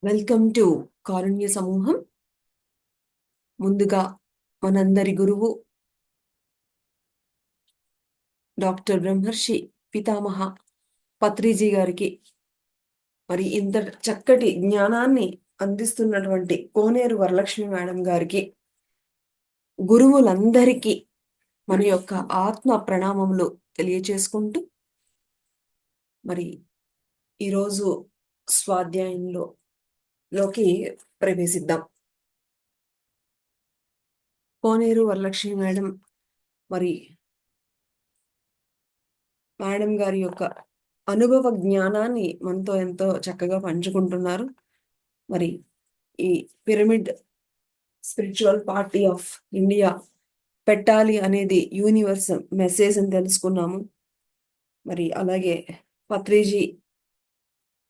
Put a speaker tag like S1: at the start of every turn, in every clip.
S1: Welcome to కారుణ్య సమూహం. ముందుగా మనందరి గురువు డాక్టర్ బ్రహ్మర్షి పితామహ పత్రిజీ గారికి, మరి ఇంత చక్కటి జ్ఞానాన్ని అందిస్తున్నటువంటి కోనేరు వరలక్ష్మి మేడం గారికి, గురువులందరికీ మన యొక్క ఆత్మ ప్రణామములు తెలియచేసుకుంటూ, మరి ఈరోజు స్వాధ్యాయంలోకి ప్రవేశిద్దాం. కోనేరు వరలక్ష్మి మేడం మేడం గారి యొక్క అనుభవ జ్ఞానాన్ని మనతో ఎంతో చక్కగా పంచుకుంటున్నారు. మరి ఈ pyramid spiritual party of India పెట్టాలి అనేది యూనివర్సల్ మెసేజ్ అని తెలుసుకున్నాము. మరి అలాగే పత్రిజీ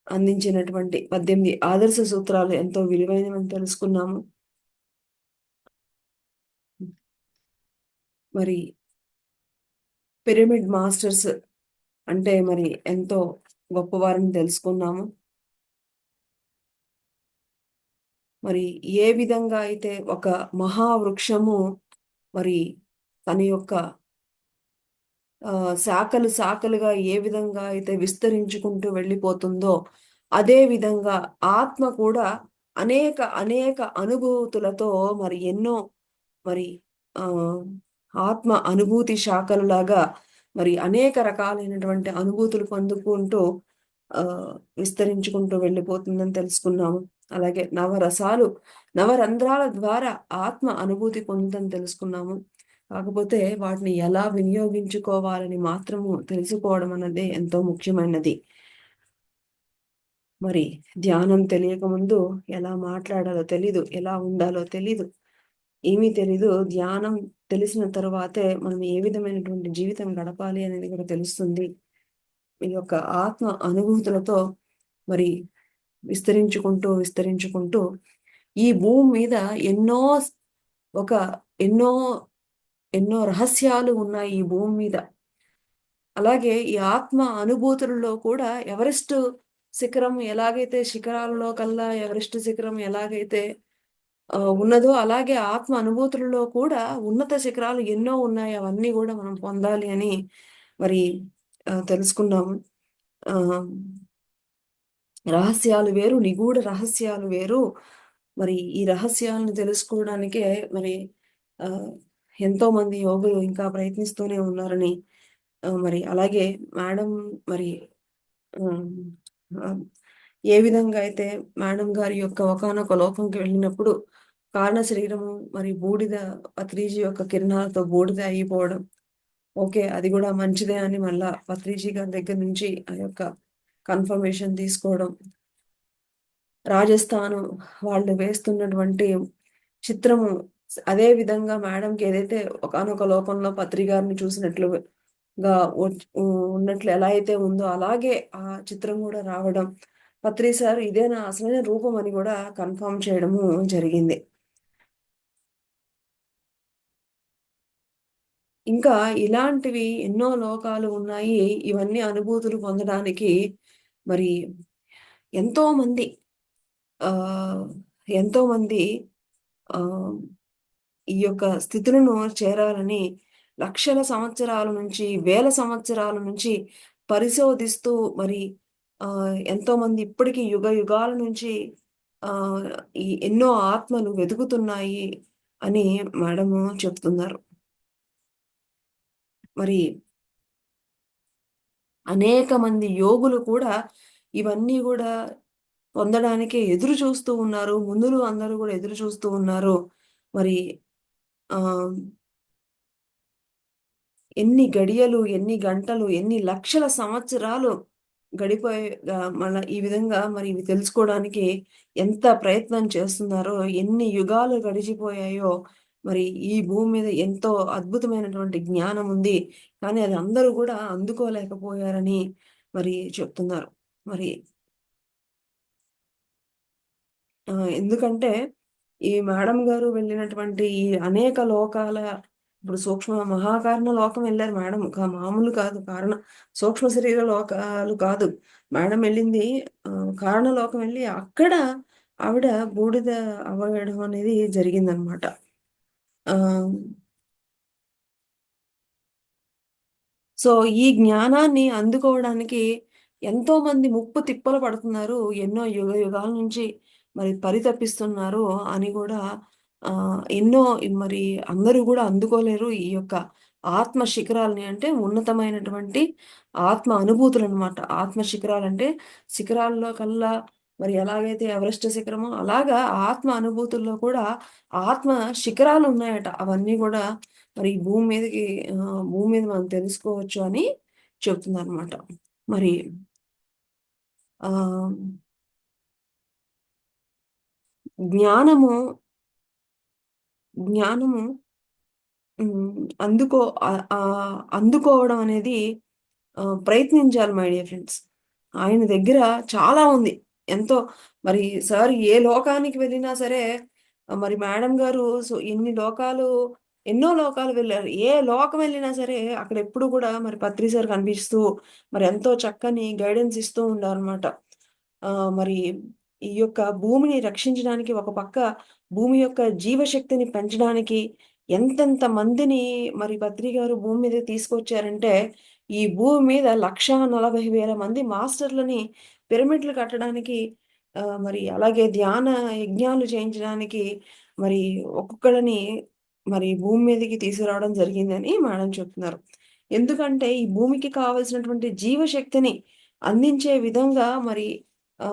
S1: అందించినటువంటి 18 ఆదర్శ సూత్రాలు ఎంతో విలువైనవని తెలుసుకున్నాము. మరి పిరమిడ్ మాస్టర్స్ అంటే మరి ఎంతో గొప్పవారని తెలుసుకున్నాము. మరి ఏ విధంగా అయితే ఒక మహావృక్షము మరి తన యొక్క శాఖలు శాఖలుగా ఏ విధంగా అయితే విస్తరించుకుంటూ వెళ్ళిపోతుందో, అదే విధంగా ఆత్మ కూడా అనేక అనేక అనుభూతులతో మరి ఎన్నో మరి ఆ ఆత్మ అనుభూతి శాఖలులాగా మరి అనేక రకాలైనటువంటి అనుభూతులు పొందుకుంటూ ఆ విస్తరించుకుంటూ వెళ్ళిపోతుందని తెలుసుకున్నాము. అలాగే నవరంధ్రాల ద్వారా ఆత్మ అనుభూతి పొందుతుందని తెలుసుకున్నాము. కాకపోతే వాటిని ఎలా వినియోగించుకోవాలని మాత్రము తెలుసుకోవడం అన్నదే ఎంతో ముఖ్యమైనది. మరి ధ్యానం తెలియక ముందు ఎలా మాట్లాడాలో తెలీదు, ఎలా ఉండాలో తెలీదు, ఏమీ తెలీదు. ధ్యానం తెలిసిన తరువాతే మనం ఏ విధమైనటువంటి జీవితం గడపాలి అనేది కూడా తెలుస్తుంది. ఈ యొక్క ఆత్మ అనుభూతులతో మరి విస్తరించుకుంటూ విస్తరించుకుంటూ ఈ భూమి మీద ఒక ఎన్నో ఎన్నో రహస్యాలు ఉన్నాయి ఈ భూమి మీద. అలాగే ఈ ఆత్మ అనుభూతులలో కూడా ఎవరెస్ట్ శిఖరం ఎలాగైతే శిఖరాలలో కల్లా ఎవరెస్ట్ శిఖరం ఎలాగైతే ఉన్నదో, అలాగే ఆత్మ అనుభూతులలో కూడా ఉన్నత శిఖరాలు ఎన్నో ఉన్నాయి. అవన్నీ కూడా మనం పొందాలి అని మరి తెలుసుకున్నాము. ఆ రహస్యాలు వేరు, నిగూఢ రహస్యాలు వేరు. మరి ఈ రహస్యాలను తెలుసుకోవడానికే మరి ఆ ఎంతో మంది యోగులు ఇంకా ప్రయత్నిస్తూనే ఉన్నారని, మరి అలాగే మేడం మరి ఏ విధంగా అయితే మేడం గారి యొక్క ఒకానొక లోకంకి వెళ్ళినప్పుడు కారణ శరీరము మరి బూడిద, పత్రిజీ యొక్క కిరణాలతో బూడిద అయిపోవడం, ఓకే అది కూడా మంచిదే అని మళ్ళా పత్రిజీ గారి దగ్గర నుంచి ఆ యొక్క కన్ఫర్మేషన్ తీసుకోవడం, రాజస్థాను వాళ్ళు వేస్తున్నటువంటి చిత్రము అదే విధంగా మేడంకి ఏదైతే ఒకానొక లోకంలో పత్రి గారిని చూసినట్లుగా ఉన్నట్లు ఎలా అయితే ఉందో అలాగే ఆ చిత్రం కూడా రావడం, పత్రి సార్ ఇదే నా అసలైన రూపం అని కూడా కన్ఫర్మ్ చేయడము జరిగింది. ఇంకా ఇలాంటివి ఎన్నో లోకాలు ఉన్నాయి. ఇవన్నీ అనుభూతులు పొందడానికి మరి ఎంతో మంది ఆహ్, ఎంతో మంది ఆహ్, ఈ యొక్క స్థితులను చేరాలని లక్షల సంవత్సరాల నుంచి, వేల సంవత్సరాల నుంచి పరిశోధిస్తూ మరి ఎంతోమంది ఇప్పటికి యుగ యుగాల నుంచి ఆహ్, ఈ ఎన్నో ఆత్మలు వెతుకుతున్నాయి అని మేడము చెప్తున్నారు. మరి అనేక మంది యోగులు కూడా ఇవన్నీ గూడా పొందడానికే ఎదురు చూస్తూ ఉన్నారు. మునులు అందరూ గూడా ఎదురు చూస్తూ ఉన్నారు. మరి ఆహ్, ఎన్ని గడియలు, ఎన్ని గంటలు, ఎన్ని లక్షల సంవత్సరాలు గడిపోయే మన ఈ విధంగా మరి ఇవి తెలుసుకోవడానికి ఎంత ప్రయత్నం చేస్తున్నారో, ఎన్ని యుగాలు గడిచిపోయాయో, మరి ఈ భూమి మీద ఎంతో అద్భుతమైనటువంటి జ్ఞానం ఉంది. కానీ అది అందరూ గూడా అందుకోలేకపోయారని మరి చెప్తున్నారు. మరి ఎందుకంటే ఈ మేడం గారు వెళ్ళినటువంటి ఈ అనేక లోకాల ఇప్పుడు సూక్ష్మ మహాకారణ లోకం వెళ్లారు మేడం. మామూలు కాదు. సూక్ష్మ శరీర లోకాలు కాదు. మేడం వెళ్ళింది కారణ లోకం వెళ్లి అక్కడ ఆవిడ బూడిద అవ్వడం అనేది జరిగిందనమాట. ఆహ్, సో, ఈ జ్ఞానాన్ని అందుకోవడానికి ఎంతోమంది ముప్పు తిప్పలు పడుతున్నారు. ఎన్నో యుగ యుగాల నుంచి మరి పరితపిస్తున్నారు అని గూడా ఎన్నో మరి అందరూ గూడా అందుకోలేరు. ఈ యొక్క ఆత్మ శిఖరాల్ని అంటే ఉన్నతమైనటువంటి ఆత్మ అనుభూతులనమాట. ఆత్మ శిఖరాలంటే శిఖరాల్లో కల్లా మరి ఎలాగైతే ఎవరెస్ట్ శిఖరమో అలాగా ఆత్మ అనుభూతుల్లో కూడా ఆత్మ శిఖరాలున్నాయట. అవన్నీ గూడా మరి ఈ భూమి మీద మనం తెలుసుకోవచ్చు అని చెప్తుందనమాట. మరి ఆహ్, జ్ఞానము, జ్ఞానము అందుకో అందుకోవడం అనేది ప్రయత్నించాలి మై డియర్ ఫ్రెండ్స్. ఆయన దగ్గర చాలా ఉంది. ఎంతో మరి సార్ ఏ లోకానికి వెళ్ళినా సరే మరి మేడం గారు ఎన్నో లోకాలు వెళ్లారు. ఏ లోకం వెళ్ళినా సరే అక్కడెప్పుడు కూడా మరి పత్రి సార్ కనిపిస్తూ మరి ఎంతో చక్కని గైడెన్స్ ఇస్తూ ఉండారనమాట. మరి ఈ యొక్క భూమిని రక్షించడానికి ఒక పక్క భూమి యొక్క జీవశక్తిని పెంచడానికి ఎంతెంత మందిని మరి బద్రి గారు భూమి మీదకి తీసుకొచ్చారంటే, ఈ భూమి మీద 1,40,000 మంది మాస్టర్‌లని పిరమిడ్‌లు కట్టడానికి మరి అలాగే ధ్యాన యజ్ఞాలు చేయించడానికి మరి ఒక్కొక్కళ్ళని మరి భూమి మీదకి తీసుకురావడం జరిగిందని మేడం చెప్తున్నారు. ఎందుకంటే, ఈ భూమికి కావాల్సినటువంటి జీవశక్తిని అందించే విధంగా మరి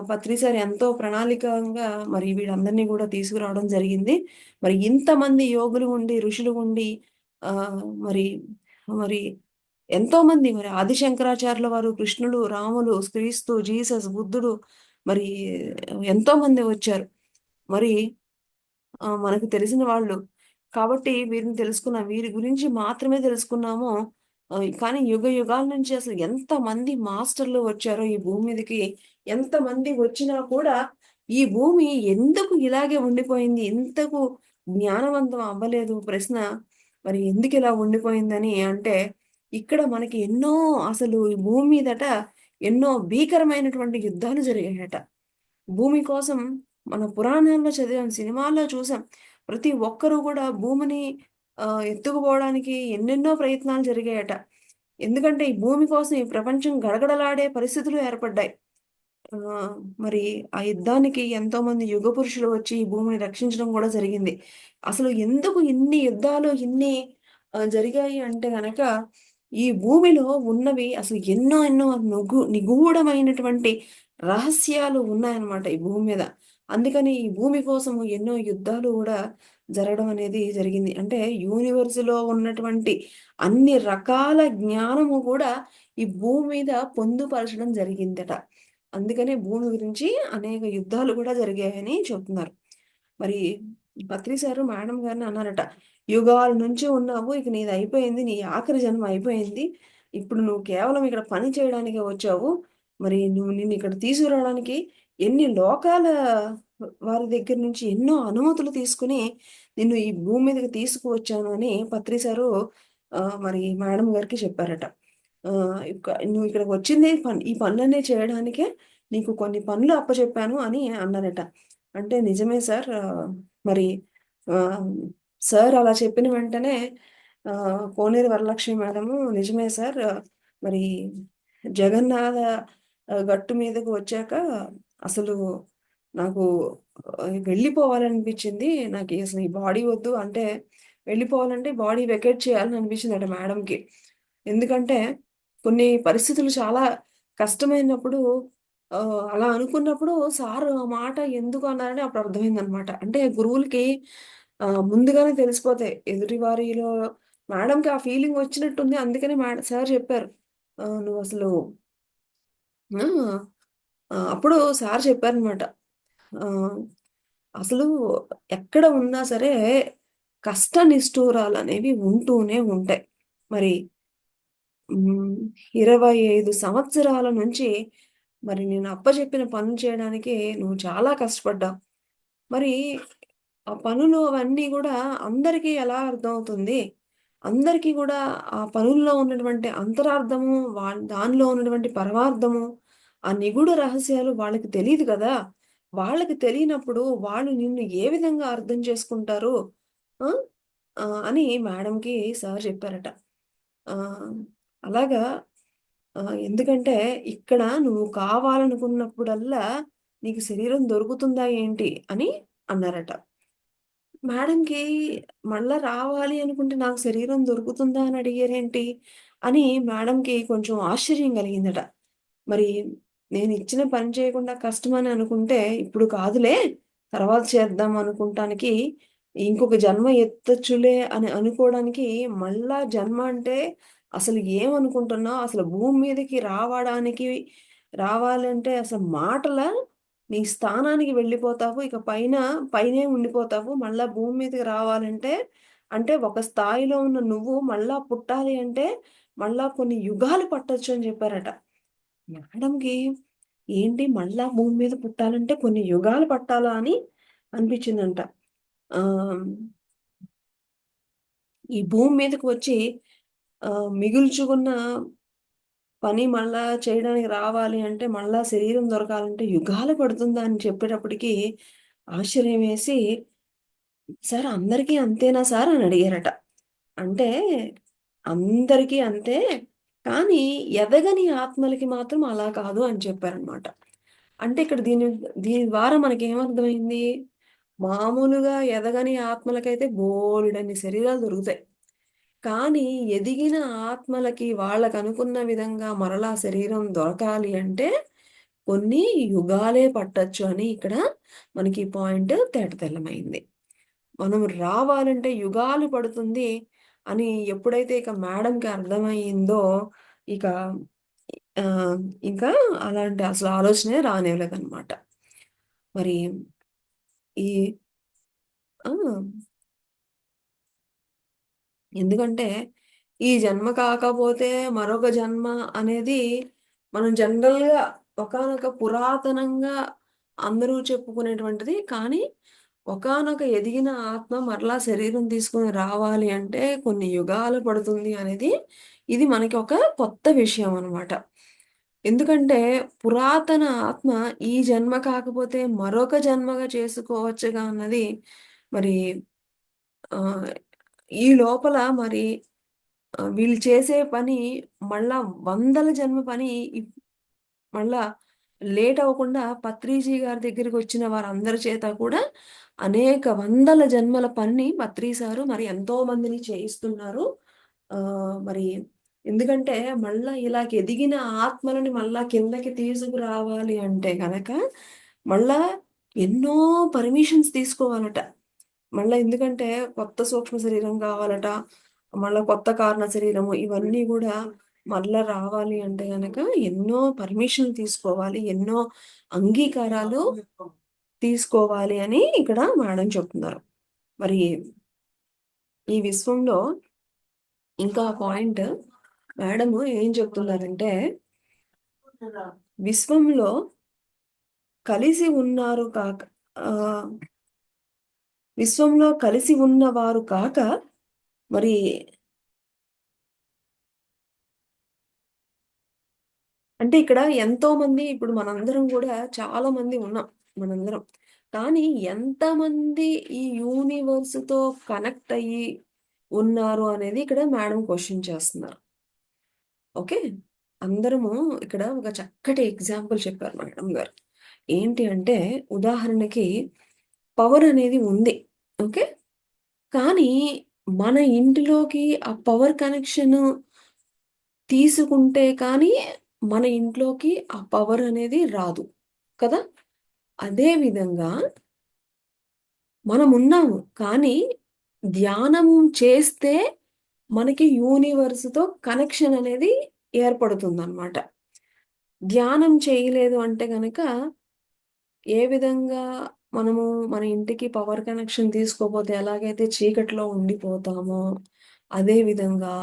S1: పత్రి సార్ ఎంతో ప్రణాళికంగా మరి వీళ్ళందరినీ గూడా తీసుకురావడం జరిగింది. మరి ఇంతమంది యోగులు ఉండి, ఋషులు ఉండి మరి, మరి ఎంతోమంది మరి ఆది శంకరాచార్యుల వారు, కృష్ణుడు, రాములు, క్రీస్తు, జీసస్, బుద్ధుడు మరి ఎంతోమంది వచ్చారు. మరి మనకు తెలిసిన వాళ్ళు. కాబట్టి వీరిని తెలుసుకున్నాం. వీరి గురించి మాత్రమే తెలుసుకున్నాము. కానీ యుగ యుగాల నుంచి అసలు ఎంతమంది మాస్టర్‌లు వచ్చారో ఈ భూమి మీదకి, ఎంతమంది వచ్చినా కూడా ఈ భూమి ఎందుకు ఇలాగే ఉండిపోయింది? ఇంతకు జ్ఞానవంతం అవ్వలేదు ప్రశ్న మరి ఎందుకిలా ఉండిపోయిందని అంటే, ఇక్కడ మనకి ఎన్నో అసలు ఈ భూమి మీదట ఎన్నో భీకరమైనటువంటి యుద్ధాలు జరిగాయట. భూమి కోసం మన పురాణాల్లో చదివాం, సినిమాల్లో చూసాం. ప్రతి ఒక్కరు గూడా భూమిని ఎత్తుకుపోవడానికి ఎన్నెన్నో ప్రయత్నాలు జరిగాయట. ఎందుకంటే ఈ భూమి కోసం ఈ ప్రపంచం గడగడలాడే పరిస్థితులు ఏర్పడ్డాయి. ఆహ్, మరి ఆ యుద్ధానికి ఎంతోమంది యుగ పురుషులు వచ్చి ఈ భూమిని రక్షించడం గూడా జరిగింది. అసలు ఎందుకు ఇన్ని యుద్ధాలు, ఇన్ని జరిగాయి అంటే గనక, ఈ భూమిలో ఉన్నవి అసలు ఎన్నో ఎన్నో నిగూఢమైనటువంటి రహస్యాలు ఉన్నాయన్నమాట ఈ భూమి మీద. అందుకని ఈ భూమి కోసం ఎన్నో యుద్ధాలు గూడా జరగడం అనేది జరిగింది. అంటే యూనివర్స్‌లో ఉన్నటువంటి అన్ని రకాల జ్ఞానము గూడా ఈ భూమి మీద పొందుపరచడం జరిగిందట. అందుకనే భూమి గురించి అనేక యుద్ధాలు గూడా జరిగాయని చెప్తున్నారు. మరి పత్రి సారు మేడం గారిని అన్నారట, "యుగాల నుంచి ఉన్నావు. ఇక నీదయిపోయింది. నీ ఆఖరి జన్మ అయిపోయింది. ఇప్పుడు నువ్వు కేవలం ఇక్కడ పని చేయడానికే వచ్చావు. మరి నిన్నిక్కడ తీసుకురావడానికి ఎన్ని లోకాల వారి దగ్గర నుంచి ఎన్నో అనుమతులు తీసుకొని నిన్ను ఈ భూమి మీదకి తీసుకువచ్చాను" అని పత్రి సారు మరి మేడం గారికి చెప్పారట. "నువ్వు ఇక్కడికి వచ్చింది ఈ పనులన్నీ చేయడానికే. నీకు కొన్ని పనులు అప్పచెప్పాను" అని అన్నారట. అంటే నిజమే సార్. మరి ఆహ్, సార్ అలా చెప్పిన వెంటనే కోనేరు వరలక్ష్మి మేడము నిజమే సార్. మరి జగన్నాథ గట్టు మీదకి వచ్చాక అసలు నాకు వెళ్ళిపోవాలనిపించింది. నాకు అసలు ఈ బాడీ వద్దు అంటే వెళ్ళిపోవాలంటే బాడీ వెకేట్ చేయాలని అనిపించిందట మేడమ్‌కి. ఎందుకంటే కొన్ని పరిస్థితులు చాలా కష్టమైనప్పుడు అలా అనుకున్నప్పుడు సారు ఆ మాట ఎందుకు అన్నారని అప్పుడు అర్థమైందనమాట. అంటే గురువులకి ముందుగానే తెలిసిపోతాయి. ఎదుటి వారిలో మేడమ్‌కి ఆ ఫీలింగ్ వచ్చినట్టుంది. అందుకనే సార్ చెప్పారు. "నువ్వసలు" ఆ! అప్పుడు సార్ చెప్పారనమాట. ఆహ్, "అసలు ఎక్కడ ఉన్నా సరే కష్ట నిష్ఠూరాలనేవి ఉంటూనే ఉంటాయి. మరి హ్మ్. 25 సంవత్సరాల నుంచి మరి నేను అప్పజెప్పిన పనులు చేయడానికి నువ్వు చాలా కష్టపడ్డావు. మరి ఆ పనులు అవన్నీ గూడా అందరికీ ఎలా అర్థమవుతుంది? అందరికీ గూడా ఆ పనుల్లో ఉన్నటువంటి అంతరార్థము, దానిలో ఉన్నటువంటి పరమార్థము, ఆ నిగూఢ రహస్యాలు వాళ్ళకి తెలీదు గదా! వాళ్ళకి తెలియనప్పుడు వాళ్ళు నిన్ను ఏ విధంగా అర్థం చేసుకుంటారు? ఆ! అని మేడంకి సార్ చెప్పారట. ఆహ్, అలాగా ఎందుకంటే ఇక్కడ నువ్వు కావాలనుకున్నప్పుడల్లా నీకు శరీరం దొరుకుతుందా ఏంటి అని అన్నారట. మేడంకి మళ్ళా రావాలి అనుకుంటే నాకు శరీరం దొరుకుతుందా అని అడిగారేంటి? అని మేడంకి కొంచెం ఆశ్చర్యం కలిగిందట. మరి నేనిచ్చిన పని చేయకుండా కష్టమని అనుకుంటే, ఇప్పుడు కాదులే తర్వాత చేద్దాం అనుకుంటానికి, ఇంకొక జన్మ ఎత్తొచ్చులే అని అనుకోవడానికి మళ్ళా జన్మ అంటే అసలు ఏమనుకుంటున్నావు? అసలు భూమి మీదకి రావాలంటే అసలు మాటలా? నీ స్థానానికి వెళ్ళిపోతావు. ఇక పైనే ఉండిపోతావు. మళ్ళా భూమి మీదకి రావాలంటే, అంటే ఒక స్థాయిలో ఉన్న నువ్వు మళ్ళా పుట్టాలి అంటే, మళ్ళా కొన్ని యుగాలు పట్టొచ్చు అని చెప్పారట. మేడంకి ఏంటి మళ్ళా భూమి మీద పుట్టాలంటే కొన్ని యుగాలు పట్టాలా అని అనిపించిందంట. ఆహ్, ఈ భూమి మీదకి వచ్చి మిగుల్చుకున్న పని మళ్ళా చేయడానికి రావాలి అంటే, మళ్ళా శరీరం దొరకాలంటే యుగాలు పడుతుందా అని చెప్పేటప్పటికి ఆశ్చర్యమేసి, "సార్ అందరికీ అంతేనా సార్?" అని అడిగారట. అంటే అందరికీ అంతే. కానీ ఎదగని ఆత్మలకి మాత్రం అలా కాదు అని చెప్పారనమాట. అంటే ఇక్కడ దీని ద్వారా మనకేమర్థమైంది? మామూలుగా ఎదగని ఆత్మలకైతే బోలెడన్ని శరీరాలు దొరుకుతాయి. కానీ ఎదిగిన ఆత్మలకి వాళ్ళకనుకున్న విధంగా మరలా శరీరం దొరకాలి అంటే కొన్ని యుగాలే పట్టొచ్చు అని ఇక్కడ మనకి పాయింట్ తేటతెల్లమైంది. మనం రావాలంటే యుగాలు పడుతుంది అని ఎప్పుడైతే ఇక మేడంకి అర్థమయిందో, ఇక ఆహ్, ఇంకా అలాంటి అసలు ఆలోచనే రానివ్వలేదనమాట. మరి ఈ ఆ! ఎందుకంటే, ఈ జన్మ కాకపోతే మరొక జన్మ అనేది మనం జనరల్‌గా ఒకానొక పురాతనంగా అందరూ చెప్పుకునేటువంటిది. కానీ, ఒకానొక ఎదిగిన ఆత్మ మరలా శరీరం తీసుకొని రావాలి అంటే కొన్ని యుగాలు పడుతుంది అనేది ఇది మనకి ఒక కొత్త విషయం అనమాట. ఎందుకంటే, పురాతన ఆత్మ ఈ జన్మ కాకపోతే మరొక జన్మగా చేసుకోవచ్చుగా అన్నది మరి ఆహ్, ఈ లోపల మరి వీళ్ళు చేసే పని మళ్ళా వందల జన్మ పని ఇప్ మళ్ళా లేట్ అవ్వకుండా పత్రిజీ గారి దగ్గరికొచ్చిన వారందరి చేత కూడా అనేక వందల జన్మల పనిని పత్రి సారు మరి ఎంతో మందిని చేయిస్తున్నారు. మరి ఎందుకంటే మళ్ళా ఇలాగ ఎదిగిన ఆత్మలని మళ్ళా కిందకి తీసుకురావాలి అంటే గనక మళ్ళా ఎన్నో పర్మిషన్స్ తీసుకోవాలట. మళ్ళా ఎందుకంటే కొత్త సూక్ష్మ శరీరం కావాలట. మళ్ళా కొత్త కారణ శరీరము ఇవన్నీ గూడా మరలా రావాలి అంటే గనక ఎన్నో పర్మిషన్‌లు తీసుకోవాలి. ఎన్నో అంగీకారాలు తీసుకోవాలి అని ఇక్కడ మేడం చెప్తున్నారు. మరి ఈ విశ్వంలో ఇంకా పాయింట్ మేడము ఏం చెప్తున్నారంటే, విశ్వంలో కలిసి ఉన్నారు కాక ఆహ్, విశ్వంలో కలిసి ఉన్నవారు కాక మరి అంటే ఇక్కడ ఎంతోమంది ఇప్పుడు మనందరం గూడా చాలా మంది ఉన్నాం. మనందరం. కానీ ఎంతమంది ఈ యూనివర్స్‌తో కనెక్ట్ అయ్యి ఉన్నారు అనేది ఇక్కడ మేడం క్వెషన్ చేస్తున్నారు. ఓకే. అందరము ఇక్కడ ఒక చక్కటి ఎగ్జాంపుల్ చెప్పారు మేడం గారు. ఏంటి అంటే ఉదాహరణకి పవర్ అనేది ఉంది. ఓకే. కానీ మన ఇంటిలోకి ఆ పవర్ కనెక్షను తీసుకుంటే కానీ మన ఇంట్లోకి ఆ పవర్ అనేది రాదు. కదా! అదే విధంగా మనమున్నాము. కానీ ధ్యానం చేస్తే మనకి యూనివర్స్‌తో కనెక్షన్ అనేది ఏర్పడుతుందనమాట. ధ్యానం చేయలేదు అంటే గనక ఏ విధంగా మనము మన ఇంటికి పవర్ కనెక్షన్ తీసుకోపోతే ఎలాగైతే చీకట్లో ఉండిపోతామో, అదే విధంగా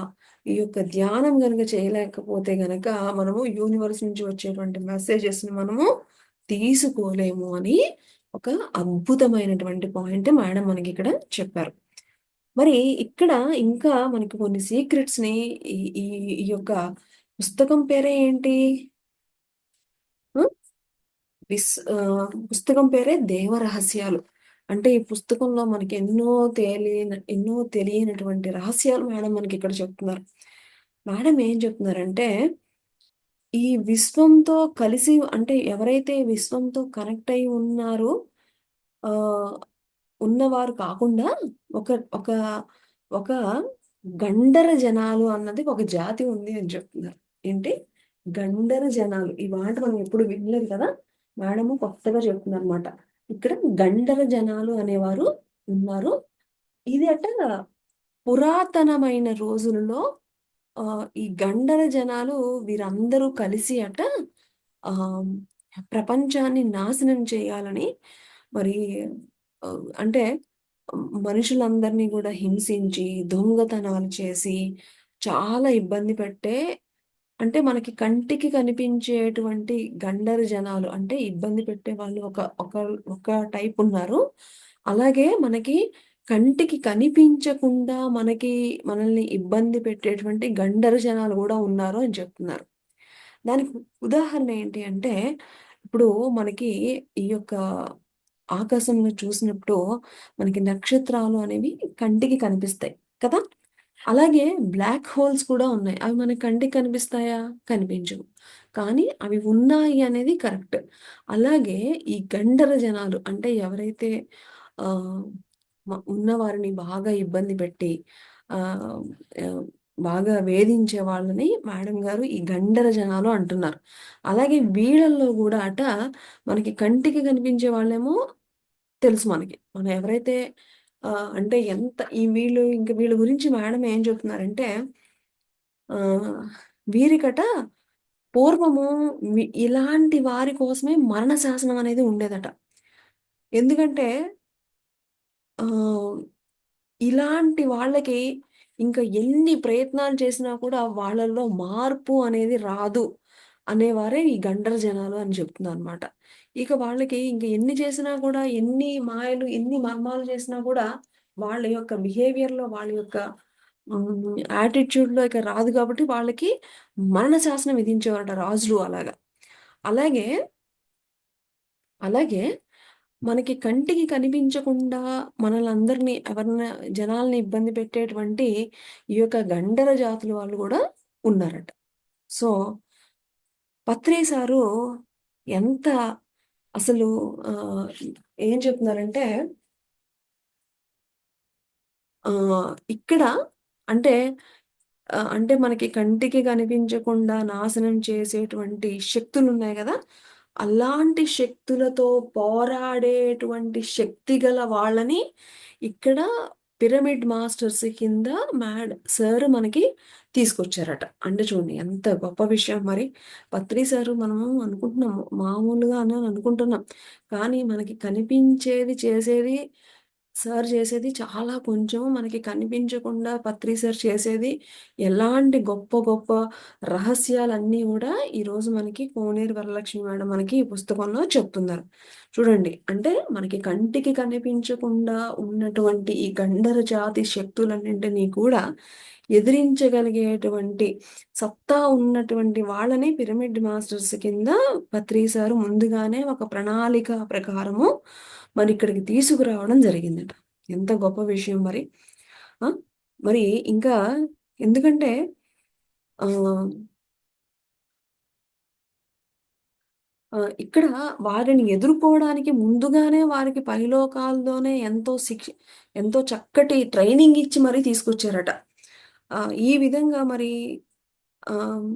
S1: ఈ యొక్క ధ్యానం గనుక చేయలేకపోతే గనక మనము యూనివర్స్ నుంచి వచ్చేటువంటి మెసేజెస్‌ని మనము తీసుకోలేము అని ఒక అద్భుతమైనటువంటి పాయింట్ మేడం మనకిక్కడ చెప్పారు. మరి ఇక్కడ ఇంకా మనకి కొన్ని సీక్రెట్స్‌ని ఈ ఈ ఈ యొక్క పుస్తకం పేరే ఏంటి? ఆ! పుస్తకం పేరే దేవరహస్యాలు. అంటే ఈ పుస్తకంలో మనకి ఎన్నో తెలియనటువంటి రహస్యాలు మేడం మనకిక్కడ చెప్తున్నారు. మేడం ఏం చెప్తున్నారంటే, ఈ విశ్వంతో కలిసి అంటే ఎవరైతే విశ్వంతో కనెక్ట్ అయ్యి ఉన్నారో ఆహ్, ఉన్నవారు కాకుండా ఒక ఒక ఒక గండర జనాలు అన్నది ఒక జాతి ఉంది అని చెప్తున్నారు. ఏంటి? గండర జనాలు. ఈ మాట మనం ఎప్పుడు వినలేదు కదా! మేడము కొత్తగా చెప్తుందనమాట. ఇక్కడ గండర జనాలు అనేవారు ఉన్నారు. ఇది పురాతనమైన రోజులలో ఈ గండర జనాలు వీరందరూ కలిసి ఆహ్, ప్రపంచాన్ని నాశనం చేయాలని మరి అంటే మనుషులందరినీ గూడా హింసించి, దొంగతనాలు చేసి, చాలా ఇబ్బంది పెట్టే అంటే మనకి కంటికి కనిపించేటువంటి గండర జనాలు అంటే ఇబ్బంది పెట్టేవాళ్ళు ఒక టైప్ ఉన్నారు. అలాగే మనకి కంటికి కనిపించకుండా మనల్ని ఇబ్బంది పెట్టేటువంటి గండర జనాలు గూడా ఉన్నారు అని చెప్తున్నారు. దానికి ఉదాహరణ ఏంటి అంటే, ఇప్పుడు మనకి ఈ యొక్క ఆకాశంలో చూసినప్పుడు మనకి నక్షత్రాలు అనేవి కంటికి కనిపిస్తాయి కదా! అలాగే బ్లాక్ హోల్స్ కూడా ఉన్నాయి. అవి మన కంటికి కనిపిస్తాయా? కనిపించవు. కానీ అవి ఉన్నాయి అనేది కరెక్ట్. అలాగే ఈ గండర జనాలు అంటే ఎవరైతే ఆహ్, ఉన్నవారిని బాగా ఇబ్బంది పెట్టి ఆహ్, ఆహ్, బాగా వేధించే వాళ్ళని మేడం గారు ఈ గండర జనాలు అంటున్నారు. అలాగే వీళ్ళల్లో గూడా మనకి కంటికి కనిపించే వాళ్ళేమో తెలుసు మనకి. మనం ఎవరైతే అంటే ఎంత వీళ్ళ గురించి మేడం ఏం చెప్తున్నారంటే ఆహ్, వీరికట పూర్వము ఇలాంటి వారి కోసమే మరణ శాసనం అనేది ఉండేదట. ఎందుకంటే ఆహ్, ఇలాంటి వాళ్ళకి ఇంకా ఎన్ని ప్రయత్నాలు చేసినా కూడా వాళ్ళలో మార్పు అనేది రాదు అనేవారే ఈ గండర జనాలు అని చెప్తుందనమాట. ఇక వాళ్ళకి ఇంక ఎన్ని చేసినా కూడా, ఎన్ని మాయలు, ఎన్ని మర్మాలు చేసినా కూడా వాళ్ళ యొక్క బిహేవియర్‌లో, వాళ్ళ యొక్క యాటిట్యూడ్‌లో ఇక రాదు కాబట్టి వాళ్ళకి మరణ శాసనం విధించేవారట రాజులు అలాగా. అలాగే, అలాగే మనకి కంటికి కనిపించకుండా మనలందరిని జనాల్ని ఇబ్బంది పెట్టేటువంటి ఈ యొక్క గండర జాతుల వాళ్ళు గూడా ఉన్నారట. సో, పత్రి సారు ఎంత అసలు ఆహ్, ఏం చెప్తున్నారంటే ఇక్కడ అంటే అంటే మనకి కంటికి కనిపించకుండా నాశనం చేసేటువంటి శక్తులున్నాయి గదా! అలాంటి శక్తులతో పోరాడేటువంటి శక్తి గల వాళ్ళని ఇక్కడ పిరమిడ్ మాస్టర్స్ కింద సార్ మనకి తీసుకొచ్చారట. అంటే చూడండి ఎంత గొప్ప విషయం మరి. పత్రి సారు మనము అనుకుంటున్నాము మామూలుగానే అనుకుంటున్నాం. కానీ మనకి కనిపించేది చేసేది సార్ చేసేది చాలా కొంచెం. మనకి కనిపించకుండా పత్రి సార్ చేసేది ఎలాంటి గొప్ప గొప్ప రహస్యాలన్నీ గూడా ఈరోజు మనకి కోనేరు వరలక్ష్మి మేడం మనకి ఈ పుస్తకంలో చెప్తున్నారు. చూడండి అంటే మనకి కంటికి కనిపించకుండా ఉన్నటువంటి ఈ గండర జాతి శక్తులన్నింటినీ కూడా ఎదిరించగలిగేటువంటి సత్తా ఉన్నటువంటి వాళ్ళని పిరమిడ్ మాస్టర్స్ కింద పత్రి సారు ముందుగానే ఒక ప్రణాళిక ప్రకారము మరిక్కడికి తీసుకురావడం జరిగిందట. ఎంత గొప్ప విషయం మరి. ఆ! మరి ఇంకా ఎందుకంటే ఆహ్, ఇక్కడ వారిని ఎదుర్కోవడానికి ముందుగానే వారికి పైలోకాల్లోనే ఎంతో చక్కటి ట్రైనింగ్ ఇచ్చి మరీ తీసుకొచ్చారట. ఈ విధంగా మరి ఆహ్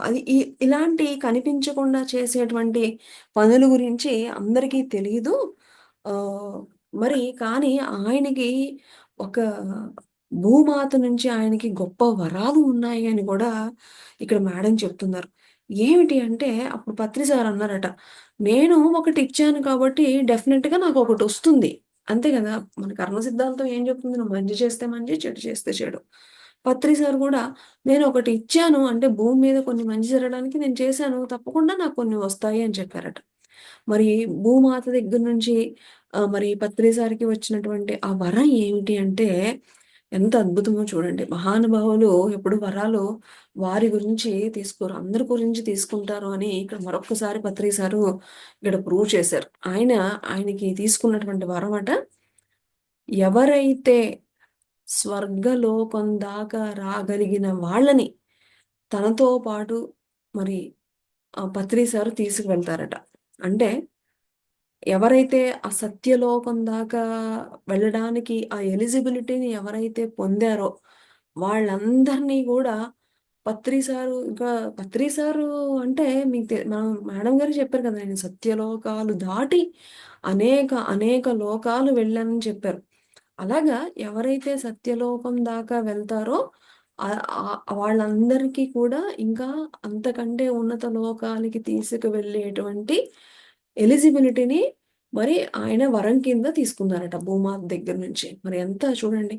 S1: అది ఇలాంటి కనిపించకుండా చేసేటువంటి పనుల గురించి అందరికీ తెలీదు. ఆహ్, మరి కానీ ఆయనకి ఒక భూమాత నుంచి ఆయనకి గొప్ప వరాలు ఉన్నాయి అని గూడా ఇక్కడ మేడం చెప్తున్నారు. ఏమిటి అంటే అప్పుడు పత్రి సార్ అన్నారట, "నేను ఒకటిచ్చాను కాబట్టి డెఫినిట్‌గా నాకొకటొస్తుంది." అంతే గదా! మన కర్మ సిద్ధాంతం ఏం చెప్తుంది? నువ్వు మంచి చేస్తే మంచి, చెడు చేస్తే చెడు. పత్రి సార్ గూడా నేనొకటి ఇచ్చాను. అంటే భూమి మీద కొన్ని మంచి జరగడానికి నేను చేశాను. తప్పకుండా నాకు కొన్ని వస్తాయి అని చెప్పారట. మరి భూమాత దగ్గర నుంచి మరి పత్రి సార్‌కి వచ్చినటువంటి ఆ వరం ఏమిటి అంటే, ఎంత అద్భుతమో చూడండి. మహానుభావులు ఎప్పుడు వరాలు వారి గురించి తీసుకోరు. అందరి గురించి తీసుకుంటారు అని ఇక్కడ మరొక్కసారి పత్రి సారు ఇక్కడ ప్రూవ్ చేశారు. ఆయనకి తీసుకున్నటువంటి వరమట, ఎవరైతే స్వర్గలోకం దాకా రాగలిగిన వాళ్ళని తనతో పాటు మరి పత్రి సారు తీసుకువెళ్తారట. అంటే ఎవరైతే ఆ సత్యలోకం దాకా వెళ్ళడానికి ఆ ఎలిజిబిలిటీని ఎవరైతే పొందారో వాళ్ళందరినీ కూడా పత్రి సారు ఇంకా పత్రి సారు అంటే మీకు మనం మేడం గారు చెప్పారు కదా, నేను సత్యలోకాలు దాటి అనేక అనేక లోకాలు వెళ్ళానని చెప్పారు. అలాగా ఎవరైతే సత్యలోకం దాకా వెళ్తారో వాళ్ళందరికీ కూడా ఇంకా అంతకంటే ఉన్నత లోకాలకి తీసుకువెళ్ళేటువంటి ఎలిజిబిలిటీని మరి ఆయన వరం కింద తీసుకున్నారట భూమాత దగ్గర నుంచి. మరి ఎంత చూడండి.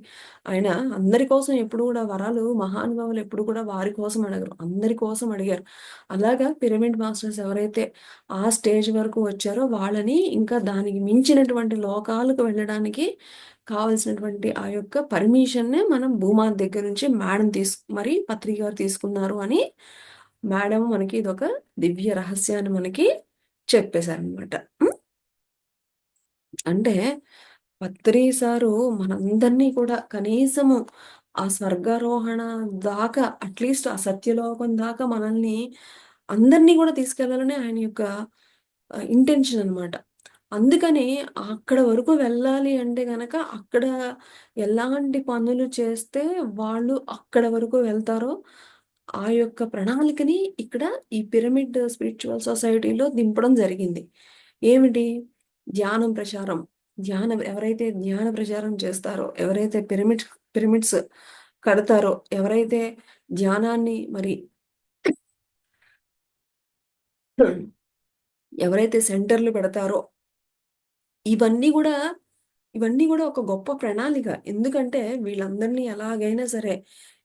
S1: ఆయన అందరి కోసం ఎప్పుడు కూడా వరాలు మహానుభావులు ఎప్పుడు కూడా వారి కోసం అడగరు. అందరి కోసం అడిగారు. అలాగా పిరమిడ్ మాస్టర్స్ ఎవరైతే ఆ స్టేజ్ వరకు వచ్చారో వాళ్ళని ఇంకా దానికి మించినటువంటి లోకాలకు వెళ్ళడానికి కావాల్సినటువంటి ఆ యొక్క పర్మిషన్‌నే మనం భూమాత దగ్గర నుంచి మేడం మరి పత్రి గారు తీసుకున్నారు అని మేడం మనకి ఇదొక దివ్య రహస్యాన్ని మనకి చెప్పేశారనమాట. హ్మ్. అంటే పత్రి సారు మనందరినీ కూడా కనీసము ఆ స్వర్గారోహణ దాకా అట్‌లీస్ట్ ఆ సత్యలోకం దాకా మనల్ని అందరినీ కూడా తీసుకెళ్లాలని ఆయన యొక్క ఇంటెన్షన్ అనమాట. అందుకని అక్కడ వరకు వెళ్ళాలి అంటే గనక అక్కడ ఎలాంటి పనులు చేస్తే వాళ్ళు అక్కడ వరకు వెళ్తారో ఆ యొక్క ప్రణాళికని ఇక్కడ ఈ పిరమిడ్ స్పిరిచువల్ సొసైటీలో దింపడం జరిగింది. ఏమిటి? ధ్యానం ప్రచారం. ఎవరైతే ధ్యాన ప్రచారం చేస్తారో, ఎవరైతే పిరమిడ్స్ కడతారో, ఎవరైతే ధ్యానాన్ని మరి ఎవరైతే సెంటర్‌లు పెడతారో ఇవన్నీ గూడా ఇవన్నీ గూడా ఒక గొప్ప ప్రణాళిక. ఎందుకంటే వీళ్ళందరినీ ఎలాగైనా సరే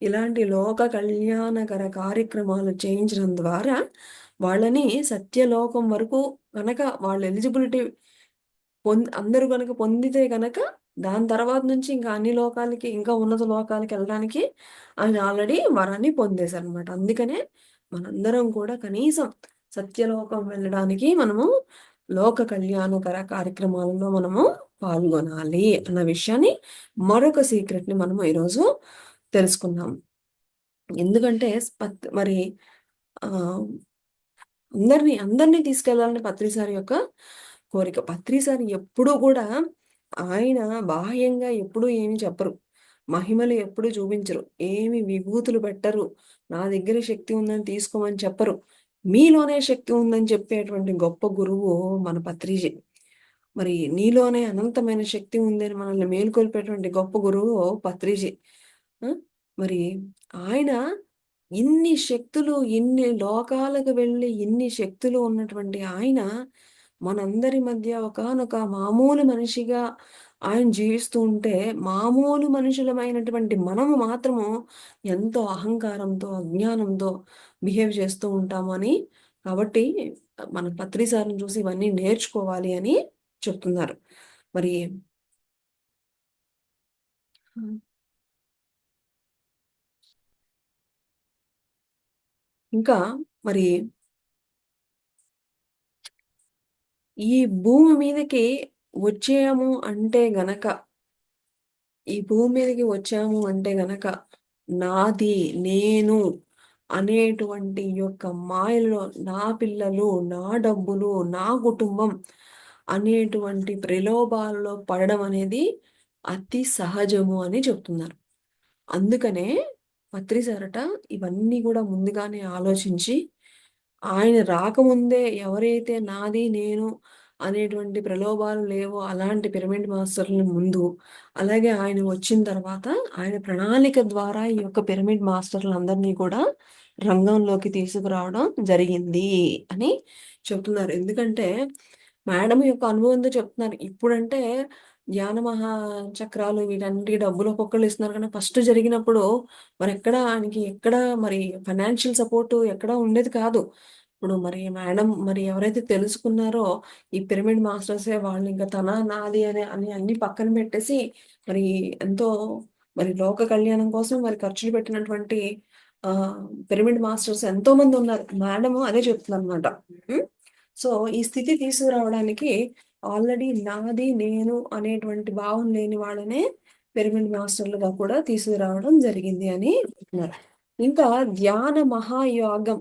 S1: ఇలాంటి లోక కళ్యాణకర కార్యక్రమాలు చేయించడం ద్వారా వాళ్ళని సత్యలోకం వరకు గనక వాళ్ళు ఎలిజిబిలిటీ అందరూ గనక పొందితే గనక దాని తర్వాత నుంచి ఇంకా అన్ని లోకాలకి ఇంకా ఉన్నత లోకాలకెళ్ళడానికి ఆయన ఆల్రెడీ వరాన్ని పొందేసారనమాట. అందుకనే మనందరం కూడా కనీసం సత్యలోకం వెళ్ళడానికి మనము లోక కళ్యాణకర కార్యక్రమాలలో మనము పాల్గొనాలి అన్న విషయాన్ని మరొక సీక్రెట్‌ని మనము ఈరోజు తెలుసుకుందాం. ఎందుకంటే మరి ఆహ్, అందరిని తీసుకెళ్లాలని పత్రి సార్ యొక్క కోరిక. పత్రి సార్ ఎప్పుడూ కూడా ఆయన బాహ్యంగా ఎప్పుడూ ఏమి చెప్పరు. మహిమలు ఎప్పుడూ చూపించరు. ఏమి విభూతులు పెట్టరు. నా దగ్గర శక్తి ఉందని తీసుకోమని చెప్పరు. మీలోనే శక్తి ఉందని చెప్పేటువంటి గొప్ప గురువు మన పత్రిజీ. మరి నీలోనే అనంతమైన శక్తి ఉందని మనల్ని మేలుకొల్పేటువంటి గొప్ప గురువు పత్రిజీ. ఆ! మరి ఆయన ఇన్ని శక్తులు, ఇన్ని లోకాలకు వెళ్ళి ఇన్ని శక్తులు ఉన్నటువంటి ఆయన, మనందరి మధ్య ఒకానొక మామూలు మనిషిగా ఆయన జీవిస్తూ ఉంటే, మామూలు మనుషులమైనటువంటి మనము మాత్రము ఎంతో అహంకారంతో, అజ్ఞానంతో బిహేవ్ చేస్తూ ఉంటామని కాబట్టి మన పత్రి సార్‌ని చూసి ఇవన్నీ నేర్చుకోవాలి అని చెప్తున్నారు. మరి హ్మ్. ఇంకా మరి ఈ భూమి మీదకి వచ్చాము అంటే గనక ఈ భూమి మీదకి వచ్చాము అంటే గనక నాది, నేను అనేటువంటి యొక్క మాయలో నా పిల్లలు, నా డబ్బులు, నా కుటుంబం అనేటువంటి ప్రలోభాలలో పడడం అనేది అతి సహజము అని చెప్తున్నారు. అందుకనే పత్రి సారట ఇవన్నీ గూడా ముందుగానే ఆలోచించి, ఆయన రాకముందే ఎవరైతే నాది, నేను అనేటువంటి ప్రలోభాలు లేవో అలాంటి పిరమిడ్ మాస్టర్‌లని ముందు, అలాగే ఆయన వచ్చిన తర్వాత ఆయన ప్రణాళిక ద్వారా ఈ యొక్క పిరమిడ్ మాస్టర్‌లందరినీ కూడా రంగంలోకి తీసుకురావడం జరిగింది అని చెప్తున్నారు. ఎందుకంటే మేడం యొక్క అనుభవంతో చెప్తున్నారు. ఇప్పుడంటే ధ్యాన మహా చక్రాలు వీటన్నిటికి డబ్బులు ఒక్కొక్కళ్ళు ఇస్తున్నారు కానీ ఫస్ట్ జరిగినప్పుడు మరెక్కడ ఆయనకి ఎక్కడ మరి ఫైనాన్షియల్ సపోర్ట్ ఎక్కడ ఉండేది కాదు. ఇప్పుడు మరి మేడం మరి ఎవరైతే తెలుసుకున్నారో ఈ పిరమిడ్ మాస్టర్సే వాళ్ళు ఇంకా నాది అని అన్ని పక్కన పెట్టేసి మరి ఎంతో మరి లోక కళ్యాణం కోసం మరి ఖర్చులు పెట్టినటువంటి ఆహ్, పిరమిడ్ మాస్టర్స్ ఎంతోమంది ఉన్నారు. మేడము అదే చెప్తుందనమాట. హ్మ్. సో, ఈ స్థితి తీసుకురావడానికి ఆల్రెడీ నాది, నేను అనేటువంటి భావం లేని వాళ్ళనే పిరమిడ్ మాస్టర్‌లుగా కూడా తీసుకురావడం జరిగింది అని చెప్తున్నారు. ఇంకా ధ్యాన మహాయాగం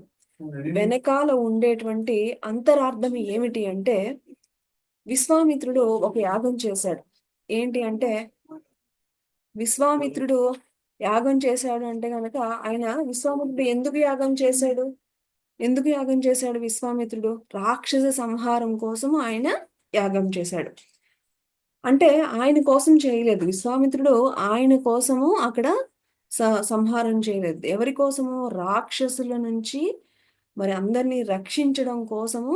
S1: వెనకాల ఉండేటువంటి అంతరార్థం ఏమిటి అంటే, విశ్వామిత్రుడు ఒక యాగం చేశాడు. ఏంటి అంటే, విశ్వామిత్రుడు యాగం చేశాడు అంటే గనక, విశ్వామిత్రుడు ఎందుకు యాగం చేశాడు? ఎందుకు యాగం చేశాడు విశ్వామిత్రుడు? రాక్షస సంహారం కోసం ఆయన యాగం చేశాడు. అంటే ఆయన కోసం చేయలేదు. విశ్వామిత్రుడు ఆయన కోసము అక్కడ స సంహారం చేయలేదు. ఎవరి కోసము? రాక్షసుల నుంచి మరి అందరిని రక్షించడం కోసము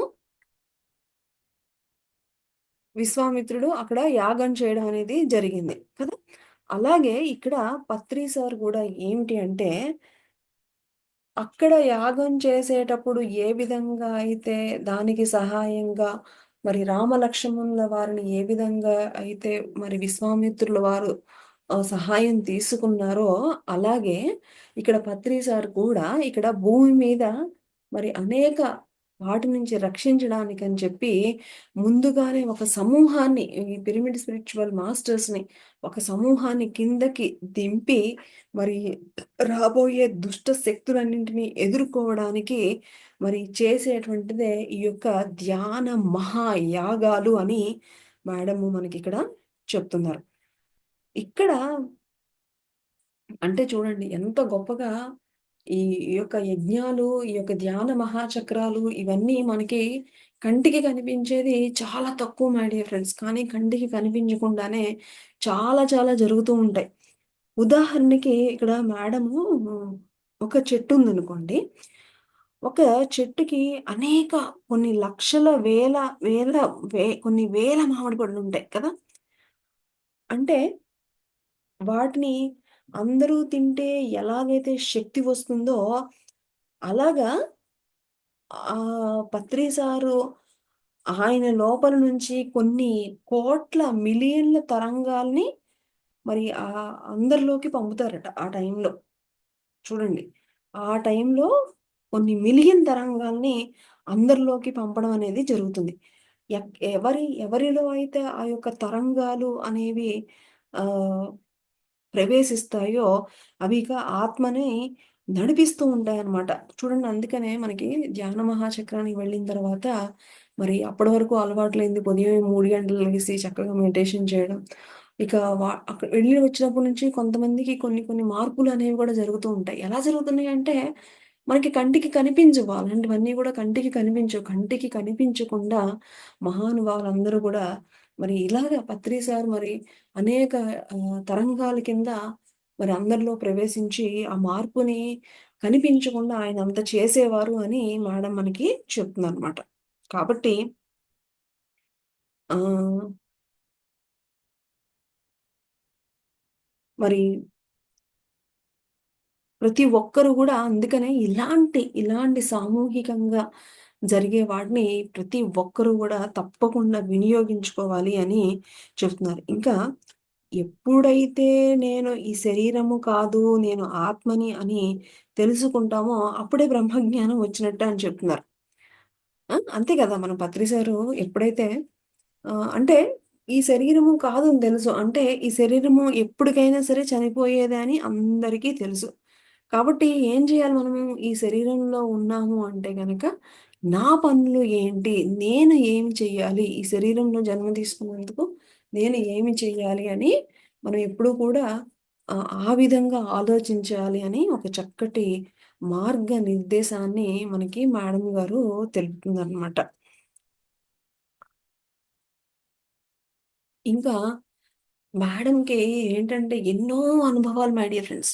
S1: విశ్వామిత్రుడు అక్కడ యాగం చేయడం అనేది జరిగింది కదా! అలాగే ఇక్కడ పత్రి సార్ గూడా ఏమిటి అంటే, అక్కడ యాగం చేసేటప్పుడు ఏ విధంగా అయితే దానికి సహాయంగా మరి రామలక్ష్మణుల వారిని ఏ విధంగా అయితే మరి విశ్వామిత్రుల వారు సహాయం తీసుకున్నారో, అలాగే ఇక్కడ పత్రి సార్ కూడా ఇక్కడ భూమి మీద మరి అనేక వాటి నుంచి రక్షించడానికని చెప్పి ముందుగానే ఒక సమూహాన్ని ఈ పిరమిడ్ స్పిరిచువల్ మాస్టర్స్‌ని ఒక సమూహాన్ని కిందకి దింపి మరి రాబోయే దుష్ట శక్తులన్నింటినీ ఎదుర్కోవడానికి మరి చేసేటువంటిదే ఈ యొక్క ధ్యాన మహాయాగాలు అని మేడము మనకిక్కడ చెప్తున్నారు. ఇక్కడ అంటే చూడండి ఎంత గొప్పగా ఈ ఈ యొక్క యజ్ఞాలు, ఈ యొక్క ధ్యాన మహాచక్రాలు ఇవన్నీ మనకి కంటికి కనిపించేది చాలా తక్కువ మై డియర్ ఫ్రెండ్స్. కానీ కంటికి కనిపించకుండానే చాలా చాలా జరుగుతూ ఉంటాయి. ఉదాహరణకి ఇక్కడ మేడము ఒక చెట్టు ఉందనుకోండి. ఒక చెట్టుకి అనేక కొన్ని లక్షల, వేల, వేల కొన్ని వేల మామిడి పళ్ళుంటాయి కదా! అంటే వాటిని అందరూ తింటే ఎలాగైతే శక్తి వస్తుందో, అలాగా పత్రి సారు ఆయన లోపల నుంచి కొన్ని కోట్ల, మిలియన్ల తరంగాల్ని మరి అందరిలోకి పంపుతారట ఆ టైంలో. చూడండి. ఆ టైంలో కొన్ని మిలియన్ తరంగాల్ని అందరిలోకి పంపడం అనేది జరుగుతుంది. ఎవరిలో అయితే ఆ యొక్క తరంగాలు అనేవి ఆహ్, ప్రవేశిస్తాయో అవి ఇక ఆత్మని నడిపిస్తూ ఉంటాయన్నమాట. చూడండి అందుకనే మనకి ధ్యాన మహాచక్రానికి వెళ్ళిన తర్వాత మరి అప్పటి వరకు అలవాటు లేనిది ఉదయం 3 గంటలకు లెగిసి చక్కగా మెడిటేషన్ చేయడం. ఇక అక్కడ వెళ్ళి వచ్చినప్పటి నుంచి కొంతమందికి కొన్ని కొన్ని మార్పులనేవి కూడా జరుగుతూ ఉంటాయి. ఎలా జరుగుతున్నాయంటే మనకి కంటికి కనిపించవు. అలాంటివన్నీ కూడా కంటికి కనిపించవు. కంటికి కనిపించకుండా మహానుభావులందరూ కూడా మరి ఇలాగ పత్రి సార్ మరి అనేక తరంగాల కింద మరి అందరిలో ప్రవేశించి ఆ మార్పుని కనిపించకుండా ఆయన అంత చేసేవారు అని మేడం మనకి చెప్తుందనమాట. కాబట్టి ఆహ్, మరి ప్రతి ఒక్కరు గూడా అందుకనే ఇలాంటి సామూహికంగా జరిగే వాటిని ప్రతి ఒక్కరు గూడా తప్పకుండా వినియోగించుకోవాలి అని చెప్తున్నారు. ఇంకా ఎప్పుడైతే నేను ఈ శరీరము కాదు, నేను ఆత్మని అని తెలుసుకుంటామో అప్పుడే బ్రహ్మజ్ఞానం వచ్చినట్టు అని చెప్తున్నారు. అంతే గదా! మన పత్రి సారు ఎప్పుడైతే అంటే ఈ శరీరము కాదు అని తెలుసు. అంటే ఈ శరీరము ఎప్పటికైనా సరే చనిపోయేదే అని అందరికీ తెలుసు. కాబట్టి ఏం చేయాలి మనము? ఈ శరీరంలో ఉన్నాము అంటే గనక నా పనులు ఏంటి? నేను ఏమి చెయ్యాలి? ఈ శరీరంలో జన్మ తీసుకున్నందుకు నేను ఏమి చెయ్యాలి అని మనం ఎప్పుడూ కూడా ఆ విధంగా ఆలోచించాలి అని ఒక చక్కటి మార్గనిర్దేశాన్ని మనకి మేడం గారు తెలుపుతుందనమాట. ఇంకా మేడంకి ఏంటంటే ఎన్నో అనుభవాలు మై డియర్ ఫ్రెండ్స్.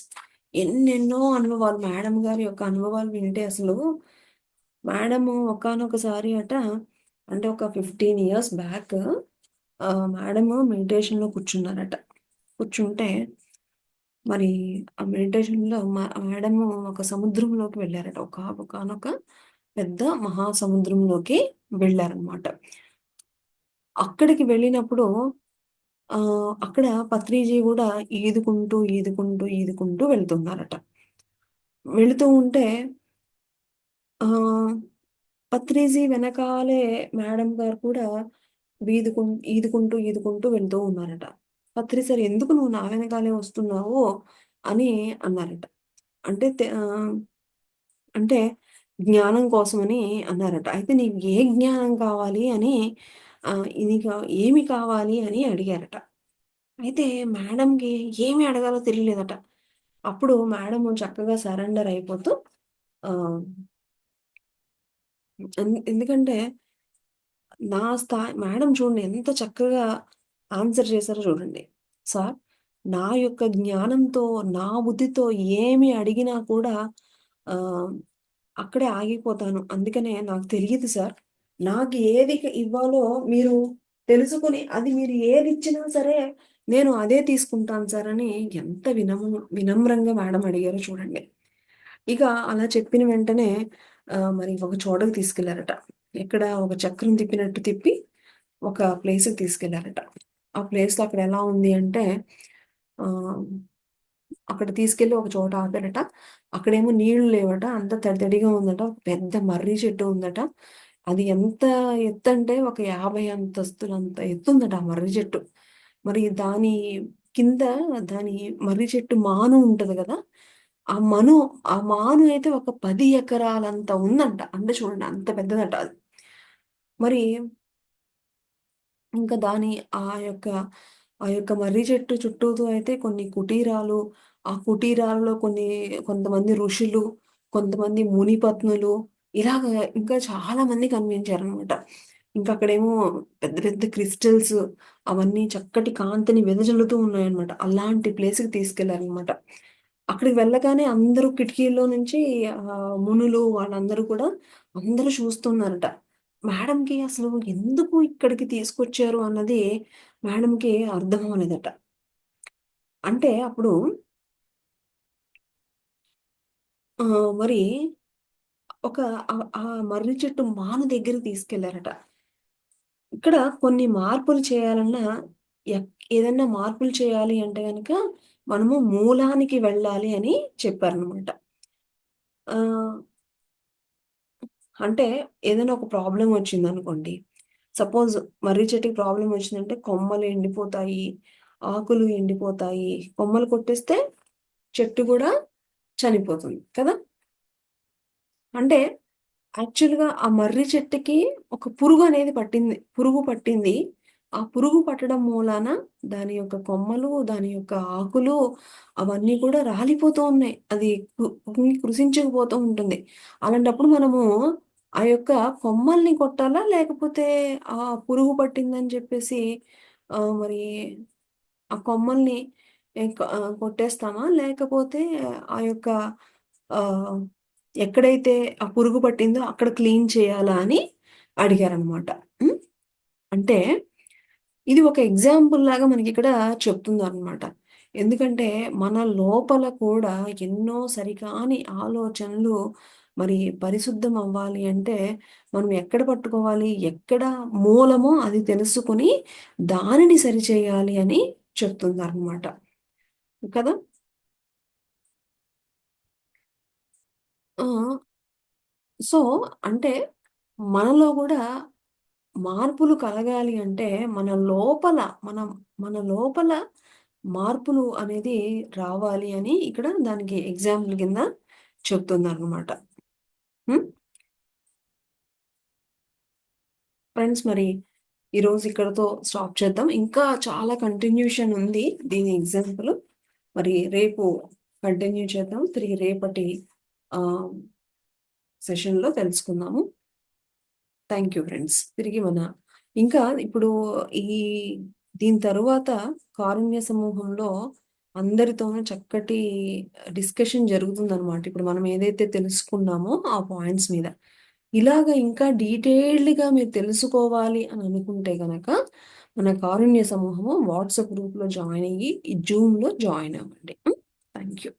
S1: ఎన్నెన్నో అనుభవాలు. మేడం గారి యొక్క అనుభవాలు వింటే అసలు మేడము ఒకానొకసారి అంటే ఒక 15 ఇయర్స్ బ్యాక్ మేడము మెడిటేషన్‌లో కూర్చున్నారట. కూర్చుంటే మరి ఆ మెడిటేషన్‌లో మేడము ఒక సముద్రంలోకి వెళ్లారట. ఒకానొక పెద్ద మహాసముద్రంలోకి వెళ్లారనమాట. అక్కడికి వెళ్ళినప్పుడు అక్కడ పత్రిజీ గూడా ఈదుకుంటూ, ఈదుకుంటూ, ఈదుకుంటూ వెళ్తున్నారట. వెళుతూ ఉంటే ఆహ్, పత్రిజీ వెనకాలే మేడం గారు కూడా ఈదుకుంటూ, ఈదుకుంటూ వెళ్తూ ఉన్నారట. పత్రి సార్ "ఎందుకు నువ్వు నా వెనకాలే వస్తున్నావు?" అని అన్నారట. అంటే అంటే జ్ఞానం కోసమని అన్నారట. అయితే "నీకు ఏ జ్ఞానం కావాలి?" అని "నీకు ఏమి కావాలి?" అని అడిగారట. అయితే మేడంకి ఏమి అడగాలో తెలియలేదట. అప్పుడు మేడము చక్కగా సరెండర్ అయిపోతూ ఆహ్, ఎందుకంటే మేడం చూడండి ఎంత చక్కగా ఆన్సర్ చేశారో చూడండి. "సార్, నా యొక్క జ్ఞానంతో, నా బుద్ధితో ఏమి అడిగినా కూడా ఆహ్, అక్కడే ఆగిపోతాను. అందుకనే నాకు తెలియదు సార్. నాకు ఏది ఇవ్వాలో మీరు తెలుసుకొని, అది మీరు ఏదిచ్చినా సరే నేను అదే తీసుకుంటాను సార్" అని ఎంత వినమ్రంగా మేడం అడిగారో చూడండి. ఇక అలా చెప్పిన వెంటనే మరి ఒక చోటకి తీసుకెళ్లారట. ఎక్కడ ఒక చక్రం తిప్పినట్టు తిప్పి ఒక ప్లేస్‌కి తీసుకెళ్లారట. ఆ ప్లేస్‌లో అక్కడ ఎలా ఉంది అంటే ఆహ్, అక్కడ తీసుకెళ్ళి ఒక చోట ఆపారట. అక్కడేమో నీళ్లు లేవట. అంతా తడి తడిగా ఉందట. ఒక పెద్ద మర్రి చెట్టు ఉందట. అది ఎంత ఎత్తంటే ఒక 50 అంతస్తులంత ఎత్తుందట ఆ మర్రి చెట్టు. మరి దాని కింద దాని మర్రి చెట్టు మాను ఉంటది గదా! ఆ మను ఆ మాను అయితే ఒక 10 ఎకరాలంత ఉందంట. అంటే చూడండి అంత పెద్దదట అది. మరి ఇంకా ఆ యొక్క ఆ యొక్క మర్రి చెట్టు చుట్టూతో అయితే కొన్ని కుటీరాలు, ఆ కుటీరాల్లో కొంతమంది ఋషులు, కొంతమంది మునిపత్నులు ఇలాగ ఇంకా చాలా మంది కనిపించారనమాట. ఇంకా అక్కడేమో పెద్ద పెద్ద క్రిస్టల్స్ అవన్నీ చక్కటి కాంతిని వెదజల్లుతూ ఉన్నాయన్నమాట. అలాంటి ప్లేస్‌కి తీసుకెళ్లారనమాట. అక్కడికి వెళ్ళగానే అందరూ కిటికీల్లో నుంచి మునులు వాళ్ళందరూ కూడా అందరూ చూస్తున్నారట. మేడంకి అసలు ఎందుకు ఇక్కడికి తీసుకొచ్చారు అన్నది మేడంకి అర్థం అవ్వలేదట. అంటే అప్పుడు మరి ఒక ఆ మర్రి చెట్టు మాను దగ్గరికి తీసుకెళ్లారట. ఇక్కడ కొన్ని మార్పులు చేయాలన్నా ఎక్ ఏదన్నా మార్పులు చేయాలి అంటే గనక మనము మూలానికి వెళ్ళాలి అని చెప్పారనమాట. ఆహ్, అంటే ఏదైనా ఒక ప్రాబ్లమ్ వచ్చిందనుకోండి. సపోజ్ మర్రి చెట్టుకి ప్రాబ్లమ్ వచ్చిందంటే కొమ్మలు ఎండిపోతాయి, ఆకులు ఎండిపోతాయి, కొమ్మలు కొట్టేస్తే చెట్టు గూడా చనిపోతుంది కదా! అంటే యాక్చువల్‌గా ఆ మర్రి చెట్టుకి ఒక పురుగనేది పట్టింది. పురుగు పట్టింది. ఆ పురుగు పట్టడం మూలాన దాని యొక్క కొమ్మలు, దాని యొక్క ఆకులు అవన్నీ కూడా రాలిపోతూ ఉన్నాయి. అది కుంగి కృషించుకుపోతూ ఉంటుంది. అలాంటప్పుడు మనము ఆ యొక్క కొమ్మల్ని కొట్టాలా? లేకపోతే ఆ పురుగు పట్టిందని చెప్పేసి మరి ఆ కొమ్మల్ని కొట్టేస్తామా? లేకపోతే ఆ యొక్క ఆహ్, ఎక్కడైతే ఆ పురుగు పట్టిందో అక్కడ క్లీన్ చేయాలా అని అడిగారనమాట. హ్మ్. అంటే ఇది ఒక ఎగ్జాంపుల్ లాగా మనకిక్కడ చెప్తుందనమాట. ఎందుకంటే మన లోపల కూడా ఎన్నో సరికాని ఆలోచనలు మరి పరిశుద్ధం అవ్వాలి అంటే మనం ఎక్కడ పట్టుకోవాలి? ఎక్కడ మూలమో అది తెలుసుకొని దానిని సరిచేయాలి అని చెప్తుందనమాట. కదా! ఆ! సో, అంటే మనలో గూడా మార్పులు కలగాలి అంటే మనం మన లోపల మార్పులు అనేది రావాలి అని ఇక్కడ దానికి ఎగ్జాంపుల్ కింద చెప్తుందనమాట. హ్మ్. ఫ్రెండ్స్ మరి ఈరోజు ఇక్కడితో స్టాప్ చేద్దాం. ఇంకా చాలా కంటిన్యూషన్ ఉంది దీని ఎగ్జాంపుల్. మరి రేపు కంటిన్యూ చేద్దాం. తిరిగి రేపటి ఆహ్, సెషన్‌లో తెలుసుకుందాము. Thank you friends. తిరిగి ఇంకా ఇప్పుడు ఈ దీని తరువాత కారుణ్య సమూహంలో అందరితోనూ చక్కటి డిస్కషన్ జరుగుతుందనమాట. ఇప్పుడు మనం ఏదైతే తెలుసుకున్నామో ఆ పాయింట్స్ మీద. ఇలాగ ఇంకా డీటెయిల్డ్‌గా మీరు తెలుసుకోవాలి అని అనుకుంటే గనక మన కారుణ్య సమూహము వాట్సాప్ గ్రూప్‌లో జాయిన్ అయ్యి ఈ జూమ్‌లో జాయిన్ అవ్వండి. హ్మ్. Thank you.